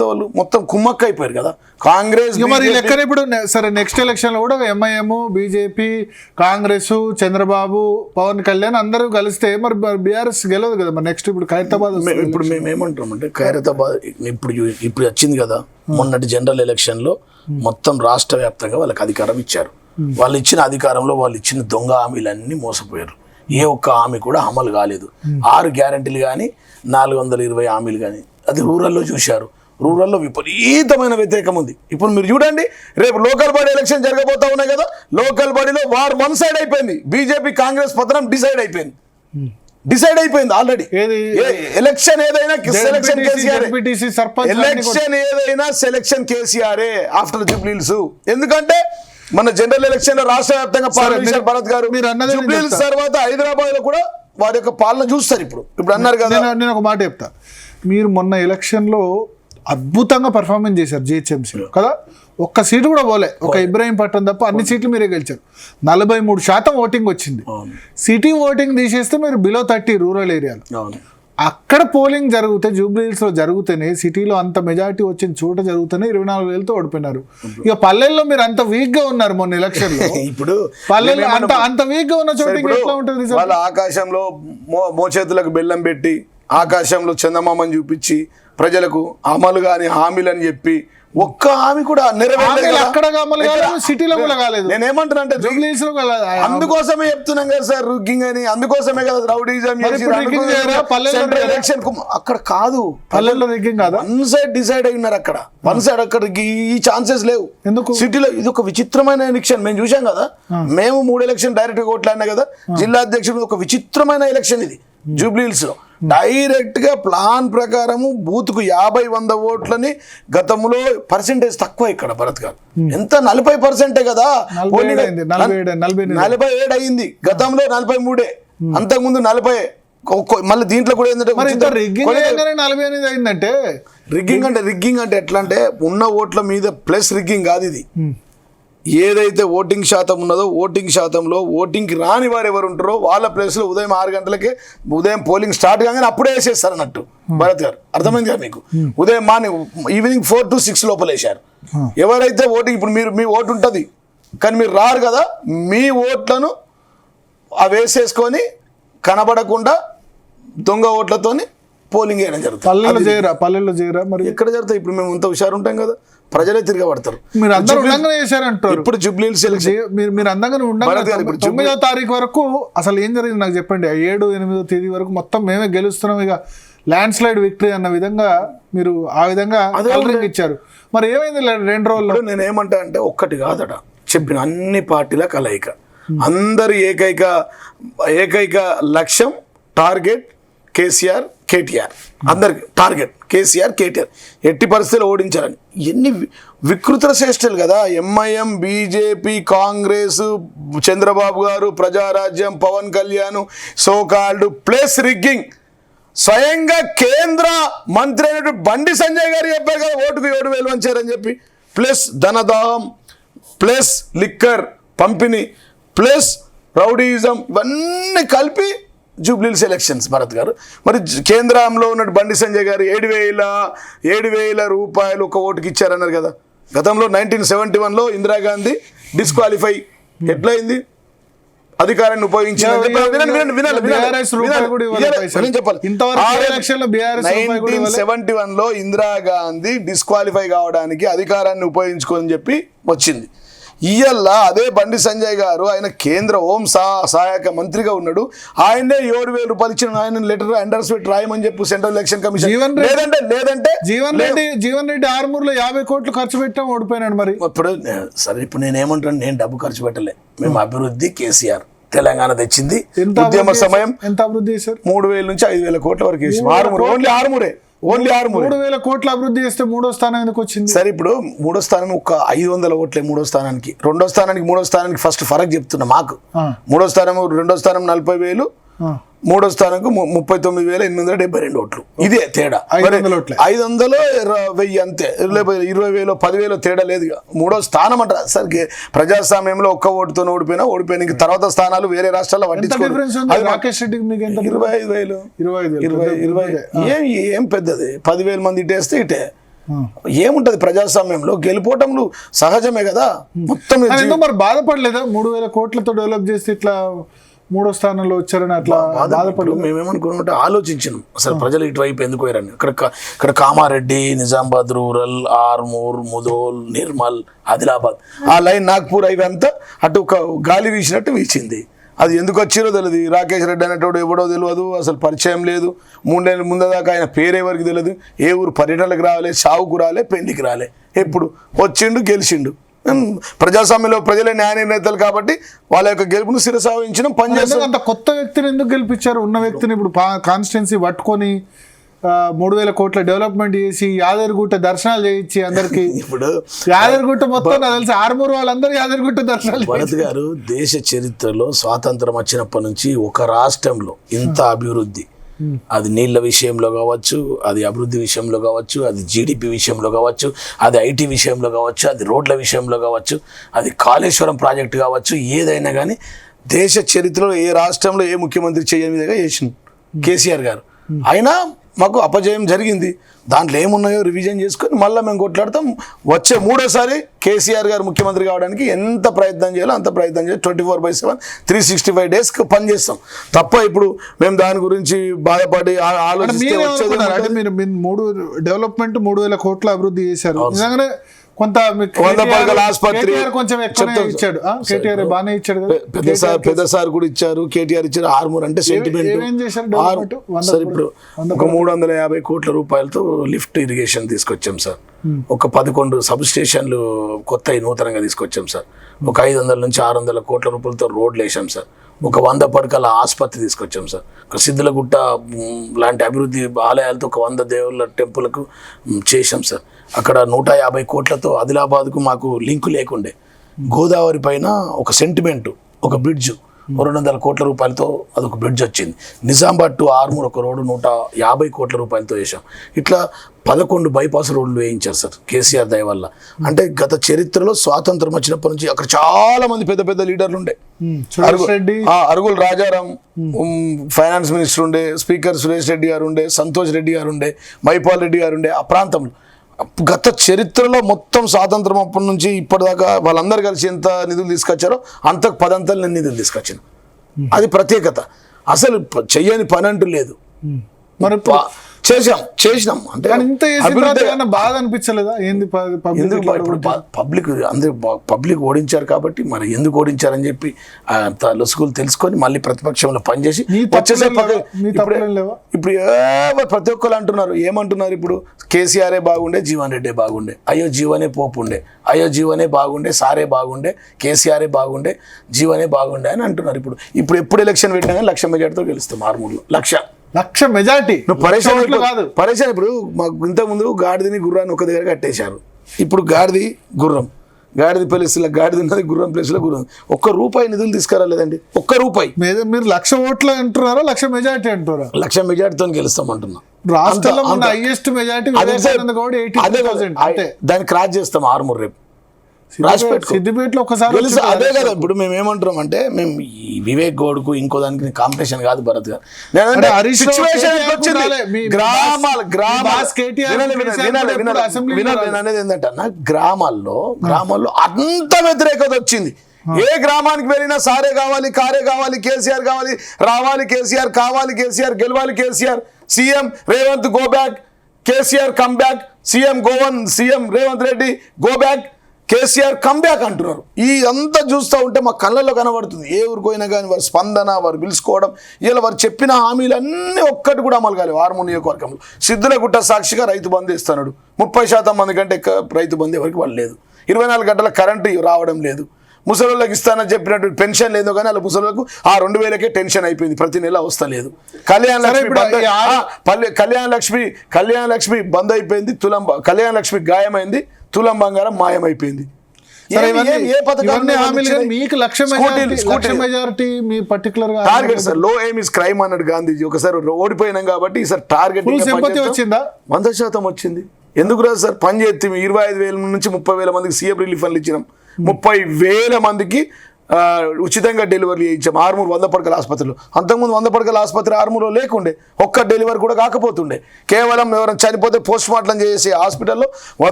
వాళ్ళు మొత్తం కుమ్మక్క అయిపోయారు కదా కాంగ్రెస్. మరి లెక్కన ఇప్పుడు సరే నెక్స్ట్ ఎలక్షన్ లో కూడా ఎంఐఎం, బీజేపీ, కాంగ్రెస్, చంద్రబాబు, పవన్ కళ్యాణ్ అందరూ కలిస్తే మరి బీఆర్ఎస్ గెలవదు కదా. మరి నెక్స్ట్ ఇప్పుడు ఖైరతాబాద్ ఇప్పుడు మేము ఏమంటామంటే ఖైరతాబాద్ ఇప్పుడు వచ్చింది కదా. మొన్నటి జనరల్ ఎలక్షన్ లో మొత్తం రాష్ట్ర వ్యాప్తంగా వాళ్ళకి అధికారం ఇచ్చారు. వాళ్ళు ఇచ్చిన అధికారంలో వాళ్ళు ఇచ్చిన దొంగ హామీలన్నీ మోసపోయారు. ఏ ఒక్క హామీ కూడా అమలు కాలేదు. 6 గ్యారంటీలు కానీ 420 హామీలు కానీ అది రూరల్లో చూశారు. రూరల్లో విపరీతమైన వ్యతిరేకం ఉంది. ఇప్పుడు మీరు చూడండి, రేపు లోకల్ బాడీ ఎలక్షన్ జరగబోతా ఉన్నాయి కదా. లోకల్ బాడీలో వార్ వన్ సైడ్ అయిపోయింది. బీజేపీ కాంగ్రెస్ పతనం డిసైడ్ అయిపోయింది ఆల్రెడీ. ఎలక్షన్ ఏదైనా సెలక్షన్ కేసీఆర్, ఎలక్షన్ ఏదైనా సెలక్షన్ కేసీఆర్ ఆఫ్టర్ జూబ్లీహిల్స్. ఎందుకంటే మన జనరల్ ఎలక్షన్ లో రాష్ట్ర వ్యాప్తంగా భరత్ గారు జూబ్లీహిల్స్ తర్వాత హైదరాబాద్ లో కూడా వారి యొక్క పాలన చూస్తారు. ఇప్పుడు అన్నారు కదా. నేను ఒక మాట చెప్తా. మీరు మొన్న ఎలక్షన్ లో అద్భుతంగా పర్ఫార్మెన్స్ చేశారు జిహెచ్ఎంసీలో కదా. ఒక్క సీటు కూడా పోలే. ఒక ఇబ్రాహీంపట్నం తప్ప అన్ని సీట్లు మీరే గెలిచారు. 43% ఓటింగ్ వచ్చింది. సిటీ ఓటింగ్ తీసేస్తే మీరు బిలో 30 రూరల్ ఏరియాలో. అక్కడ పోలింగ్ జరిగితే జూబ్లీహిల్స్ లో జరిగితేనే సిటీలో అంత మెజారిటీ వచ్చిన చోట జరుగుతూనే 24,000తో ఓడిపోయినారు. ఇక పల్లెల్లో మీరు అంత వీక్ గా ఉన్నారు మొన్న ఎలక్షన్ లో. ఇప్పుడు పల్లెల్లో అంత వీక్ గా ఉన్న చోట ఎట్లా ఉంటుంది? వాళ్ళ ఆకాశంలో మోచేతులకు బెల్లం పెట్టి ఆకాశంలో చందమామని చూపించి ప్రజలకు అమలు కాని హామీలని చెప్పి ఒక్క హామీ కూడా నెరవేరలేదు. అక్కడ సిటీలో కూడా కాలేదు. నేనేమంటున్నా అంటే అందుకోసమే చెప్తున్నాం కదా సార్, రిగ్గింగ్ అని. అందుకోసమే కదా రౌడీజం అక్కడ కాదు. పల్లెల్లో రిగ్గింగ్ కాదు, వన్ సైడ్ డిసైడ్ అయి ఉన్నారు అక్కడ. వన్ సైడ్ అక్కడ ఈ ఛాన్సెస్ లేవు. ఎందుకు సిటీలో ఇది ఒక విచిత్రమైన ఎలక్షన్ మేము చూసాం కదా. మేము 3 ఎలక్షన్ డైరెక్ట్ గా ఓట్లాడినా కదా. జిల్లా అధ్యక్షుడు ఒక విచిత్రమైన ఎలక్షన్ ఇది జూబ్లీహిల్స్ లో. డైరెక్ట్ గా ప్లాన్ ప్రకారము బూత్ కు 50-100 ఓట్లని గతంలో పర్సెంటేజ్ తక్కువ. ఇక్కడ భరత్ గారు ఎంత 40% కదా. 47 అయింది. గతంలో 43, అంతకుముందు 40. మళ్ళీ దీంట్లో కూడా ఏంటంటే రిగ్గింగ్ అంటే ఎట్లా అంటే ఉన్న ఓట్ల మీద ప్లస్ రిగ్గింగ్ కాదు ఇది. ఏదైతే ఓటింగ్ శాతం ఉన్నదో ఓటింగ్ శాతంలో ఓటింగ్కి రాని వారు ఎవరు ఉంటారో వాళ్ళ ప్లేస్లో ఉదయం 6 గంటలకే ఉదయం పోలింగ్ స్టార్ట్ కాగానే అప్పుడే వేసేస్తారు అన్నట్టు. భరత్ గారు అర్థమైంది కదా మీకు. ఉదయం మార్నింగ్ ఈవినింగ్ 4 to 6 లోపల వేశారు. ఎవరైతే ఓటింగ్ ఇప్పుడు మీ ఓటు ఉంటుంది కానీ మీరు రారు కదా, మీ ఓట్లను అవి వేసేసుకొని కనబడకుండా దొంగ ఓట్లతోని పోలింగ్ చేయడం జరుగుతుంది. పల్లెల్లో చేయరా మరి ఎక్కడ జరుగుతాయి? ఇప్పుడు మేము అంత హుషారు ఉంటాం కదా, ప్రజలే తిరగబడతారు. మీరు అందరూ ఉండంగానే చేశారంటారు. ఇప్పుడు జూబ్లీహిల్స్ మీరు అందంగానే ఉండంగా 9వ తారీఖు వరకు అసలు ఏం జరిగింది నాకు చెప్పండి. 7-8వ తేదీ వరకు మొత్తం మేమే గెలుస్తున్నాం, ఇక ల్యాండ్ స్లైడ్ విక్టరీ అన్న విధంగా మీరు ఆ విధంగా కలరింగ్ ఇచ్చారు. మరి ఏమైంది 2 రోజుల్లో? నేను ఏమంటా అంటే ఒక్కటి కాదట చెప్పిన అన్ని పార్టీల కలయిక, అందరి ఏకైక లక్ష్యం టార్గెట్ కేసీఆర్ కేటీఆర్. అందరికి టార్గెట్ కేసీఆర్ కేటీఆర్ ఎట్టి పరిస్థితులు ఓడించాలని. ఎన్ని వికృత శ్రేష్ఠులు కదా. MIM, BJP, Congress, Chandrababu garu, Prajarajyam, Pawan Kalyan, so called plus rigging. స్వయంగా కేంద్ర మంత్రి అయినటువంటి బండి సంజయ్ గారు చెప్పారు కదా ఓటుకు 7,000 వంచారని చెప్పి. ప్లస్ ధనదాహం, ప్లస్ లిక్కర్ పంపిణీ, ప్లస్ రౌడీయిజం, ఇవన్నీ కలిపి జూబ్లీహిల్స్ ఎలక్షన్స్. భరత్ గారు మరి కేంద్రంలో ఉన్న బండి సంజయ్ గారు 7,000 రూపాయలు ఒక ఓటుకి ఇచ్చారన్నారు కదా. గతంలో 1971లో ఇందిరాగాంధీ డిస్క్వాలిఫై ఎట్లయింది? అధికారాన్ని ఉపయోగించి 1971లో ఇందిరాగాంధీ డిస్క్వాలిఫై కావడానికి అధికారాన్ని ఉపయోగించుకోని చెప్పి వచ్చింది. ఇయ్యల్ల అదే బండి సంజయ్ గారు ఆయన కేంద్ర హోం సహాయక మంత్రిగా ఉన్నాడు. ఆయనే 7,000 రూపాయలు ఇచ్చిన ఆయన లెటర్ ఎండర్స్మెంట్ రాయమని చెప్పి సెంట్రల్ ఎలక్షన్ కమిషన్. లేదంటే జీవన్ రెడ్డి ఆర్మూర్లో 50 కోట్లు ఖర్చు పెట్టాం ఓడిపోయినాడు. మరి ఇప్పుడు సరే, ఇప్పుడు నేనేమంటాను, నేను డబ్బు ఖర్చు పెట్టలే. మేము అభివృద్ధి కేసీఆర్ తెలంగాణ తెచ్చింది. ఉద్యమ సమయం ఎంత అభివృద్ధి చేశారు? 3,000 నుంచి 5,000 కోట్ల వరకు వేసి ఓన్లీ 3,000 కోట్ల అభివృద్ధి చేస్తే 3వ స్థానం ఎందుకు వచ్చింది? సరే, ఇప్పుడు 3వ స్థానం ఒక 500 ఓట్లే. 3వ స్థానానికి 2వ స్థానానికి 3వ స్థానానికి ఫస్ట్ ఫరక్ చెప్తున్నా. మాకు 3వ స్థానం 2వ స్థానం 40,000, 3వ స్థానంకు 39,872 ఓట్లు. ఇదే తేడా. 500, 1000 అంతే. 20,000, 10,000 తేడా లేదు. 3వ స్థానం అంటారు సార్. ప్రజాస్వామ్యంలో ఒక్క ఓటుతో ఓడిపోయిన తర్వాత స్థానాలు వేరే రాష్ట్రాల్లో పట్టించుకోవాలి. 25,000 ఏం పెద్దది. 10,000 మంది ఇటేస్తే ఇటే ఏముంటది ప్రజాస్వామ్యంలో గెలుపోవటంలు సహజమే కదా. మొత్తం కానీ ఎందుకు మరి బాధపడలేదా 3,000 కోట్లతో డెవలప్ చేసి ఇట్లా 3వ స్థానంలో వచ్చారని అట్లా బాధపడలేదు? మేమేమనుకున్నామంటే ఆలోచించినాం అసలు ప్రజలు ఇటువైపు ఎందుకు పోయారని. ఇక్కడ కామారెడ్డి, నిజామాబాద్ రూరల్, ఆర్మూర్, ముదోల్, నిర్మల్, ఆదిలాబాద్ ఆ లైన్ నాగ్పూర్ అవి అంతా అటు ఒక గాలి వీసినట్టు వీచింది. అది ఎందుకు వచ్చిరో తెలియదు. రాకేష్ రెడ్డి అనేటోడు ఎవడో తెలియదు, అసలు పరిచయం లేదు. 3 నెలల ముందు దాకా ఆయన పేరు ఎవరికి తెలియదు. ఏ ఊరు పర్యటనలకు రాలే, సావుకు రాలే, పెళ్లికి రాలే. ఎప్పుడు వచ్చిండు గెలిచిండు. ప్రజాస్వామ్యంలో ప్రజలే న్యాయ నిర్ణేతలు కాబట్టి వాళ్ళ యొక్క గెలుపును శిరసావహించడం పనిచేస్తుంది. అంత కొత్త వ్యక్తిని ఎందుకు గెలిపించారు? ఉన్న వ్యక్తిని ఇప్పుడు కాన్స్టిట్యున్సీ పట్టుకొని 3,000 కోట్ల డెవలప్మెంట్ చేసి యాదగిరిగుట్ట దర్శనాలు చేయించి అందరికి. ఇప్పుడు యాదగిరిగుట్ట మొత్తం నాకు తెలిసి ఆర్మూర్ వాళ్ళందరూ యాదగిరిగుట్ట దర్శనాలు. భరత్ గారు, దేశ చరిత్రలో స్వాతంత్రం వచ్చినప్పటి నుంచి ఒక రాష్ట్రంలో ఇంత అభివృద్ధి, అది నీళ్ళ విషయంలో కావచ్చు, అది అభివృద్ధి విషయంలో కావచ్చు, అది జీడిపి విషయంలో కావచ్చు, అది ఐటీ విషయంలో కావచ్చు, అది రోడ్ల విషయంలో కావచ్చు, అది కాళేశ్వరం ప్రాజెక్టు కావచ్చు, ఏదైనా కానీ దేశ చరిత్రలో ఏ రాష్ట్రంలో ఏ ముఖ్యమంత్రి చేయని విధంగా చేసింది కేసీఆర్ గారు. అయినా మాకు అపజయం జరిగింది. దాంట్లో ఏమున్నాయో రివిజన్ చేసుకొని మళ్ళీ మేము కొట్లాడతాం. వచ్చే 3వసారి కేసీఆర్ గారు ముఖ్యమంత్రి కావడానికి ఎంత ప్రయత్నం చేయాలో అంత ప్రయత్నం చేయాలి. 24/7 365 days పనిచేస్తాం తప్ప ఇప్పుడు మేము దాని గురించి బాధపడి ఆలోచిస్తే అంటే మీరు 3,000 కోట్ల అభివృద్ధి చేశారు. నిజంగానే కొంత ఆసుపత్రి కొంచెం ఇచ్చాడు. కేటీఆర్ బాగానే ఇచ్చాడు. పెద్ద సార్ కూడా ఇచ్చారు, కేటీఆర్ ఇచ్చారు. ఆర్మూర్ అంటే సెంటిమెంట్. సార్ ఇప్పుడు ఒక 350 కోట్ల రూపాయలతో లిఫ్ట్ ఇరిగేషన్ తీసుకొచ్చాం సార్. ఒక 11 సబ్ స్టేషన్లు కొత్త నూతనంగా తీసుకొచ్చాం సార్. ఒక 500 నుంచి 600 కోట్ల రూపాయలతో రోడ్లు వేసాం సార్. ఒక 100 పడకల ఆసుపత్రి తీసుకొచ్చాం సార్. ఒక సిద్ధులగుట్ట లాంటి అభివృద్ధి ఆలయాలతో ఒక 100 దేవుళ్ళ టెంపుల్కు చేసాం సార్. అక్కడ 150 కోట్లతో ఆదిలాబాద్కు మాకు లింకు లేకుండే గోదావరి పైన ఒక సెంటిమెంటు, ఒక బ్రిడ్జ్ 200 కోట్ల రూపాయలతో అదొక బ్రిడ్జ్ వచ్చింది. నిజామాబాద్ టు ఆర్మూర్ ఒక రోడ్డు 150 కోట్ల రూపాయలతో వేసాం. ఇట్లా 11 బైపాస్ రోడ్లు వేయించారు సార్ కేసీఆర్ దయ వల్ల. అంటే గత చరిత్రలో స్వాతంత్రం వచ్చినప్పటి నుంచి అక్కడ చాలా మంది పెద్ద పెద్ద లీడర్లు ఉండే. అరుగుల రాజారాం ఫైనాన్స్ మినిస్టర్ ఉండే, స్పీకర్ సురేష్ రెడ్డి గారు ఉండే, సంతోష్ రెడ్డి గారు ఉండే, మైపాల్ రెడ్డి గారు ఉండే. ఆ ప్రాంతంలో గత చరిత్రలో మొత్తం స్వాతంత్రం అప్పటి నుంచి ఇప్పటిదాకా వాళ్ళందరూ కలిసి ఎంత నిధులు తీసుకొచ్చారో అంతకు 10 అంతలు నేను నిధులు తీసుకొచ్చాను. అది ప్రత్యేకత. అసలు చెయ్యని పని అంటూ లేదు. మరి చేసినాం అంటే బాధ అనిపించలేదా? ఏంది పబ్లిక్ ఓడించారు కాబట్టి మరి ఎందుకు ఓడించారని చెప్పి లొసుగులు తెలుసుకొని మళ్ళీ ప్రతిపక్షంలో పనిచేసి ఇప్పుడు ప్రతి ఒక్కరు అంటున్నారు. ఏమంటున్నారు ఇప్పుడు? కేసీఆరే బాగుండే, జీవన్ రెడ్డే బాగుండే, అయ్యో జీవనే పోపు ఉండే, అయ్యో జీవనే బాగుండే, సారే బాగుండే, కేసీఆరే బాగుండే, జీవనే బాగుండే అని అంటున్నారు. ఇప్పుడు ఎప్పుడు ఎలక్షన్ పెట్టినా 1,00,000 మెజార్టీతో గెలుస్తాం. ఆర్మూర్లో 1,00,000 మెజార్టీ. పరేషాన్. ఇప్పుడు మాకు ఇంతకుముందు గాడిదని గుర్రాన్ని ఒక దగ్గర కట్టేశారు. ఇప్పుడు గాడిది గుర్రం, గాడిది ప్లేస్లో గాడిది ఉన్నది, గుర్రం ప్లేస్లో గుర్రం. ₹1 నిధులు తీసుకురాలేదండి. ₹1 మీరు 1,00,000 ఓట్లు అంటున్నారా, 1,00,000 మెజార్టీ అంటున్నారా? 1,00,000 మెజార్టీతో గెలుస్తాం అంటున్నా. రాష్ట్రంలో హైయెస్ట్ మెజార్టీ దాన్ని క్రాస్ చేస్తాం. ఆర్మూర్ రేపు సిద్దిపేటలో ఒకసారి అదే కదా. ఇప్పుడు మేము ఏమంటున్నాం అంటే మేము వివేక్ గౌడ్కు ఇంకో దానికి కాంపిటీషన్ కాదు భరత్ గారు. అనేది ఏంటంటే గ్రామాల్లో అంత వ్యతిరేకత వచ్చింది. ఏ గ్రామానికి వెళ్ళినా సారే కావాలి, కారే కావాలి, కేసీఆర్ కావాలి, రావాలి కేసీఆర్, కావాలి కేసీఆర్, గెలవాలి KCR, CM Revanth go back, KCR come back, CM Goan, CM Revanth Reddy go back, KCR come back అంటున్నారు. ఈ అంతా చూస్తూ ఉంటే మా కళ్ళల్లో కనబడుతుంది. ఏ ఊరికోయినా కానీ వారి స్పందన, వారు పిలుచుకోవడం, ఇలా వారు చెప్పిన హామీలన్నీ ఒక్కటి కూడా అమలు కాలేదు. ఆర్మూర్ నియోజకవర్గంలో సిద్ధులగుట్ట సాక్షిగా రైతు బంధు ఇస్తున్నాడు. 30% మంది కంటే రైతు బంధు ఎవరికి వాళ్ళు లేదు. 24 గంటల కరెంటు రావడం లేదు. ముసలోళ్ళకి ఇస్తానని చెప్పినట్టు పెన్షన్ లేదో కానీ అలా ముసలోళ్ళకు ఆ 2,000కే టెన్షన్ అయిపోయింది. ప్రతి నెల వస్తలేదు. కళ్యాణ లక్ష్మి బంద్ అయిపోయింది. కళ్యాణ లక్ష్మి గాయమైంది. తులం బంగారం మాయమైపోయింది. టార్గెట్ సార్ లో ఎయిమ్ ఇస్ క్రైమ్ అన్నాడు గాంధీజీ. ఒకసారి ఓడిపోయినాం కాబట్టి ఈసారి టార్గెట్ 100% వచ్చింది. ఎందుకు రాదు సార్? పని చేస్తే 25,000 నుంచి 30,000 మందికి సీఎం రిలీఫ్ ఫండ్లు ఇచ్చినాం. 30,000 మందికి ఉచితంగా డెలివరీ చేయించాం ఆర్మూర్ 100 పడకల ఆసుపత్రిలో. అంతకుముందు 100 పడకల ఆసుపత్రి ఆర్మూర్లో లేకుండే, ఒక్క డెలివరీ కూడా కాకపోతుండే. కేవలం ఎవరైనా చనిపోతే పోస్ట్ మార్టం చేసే హాస్పిటల్లో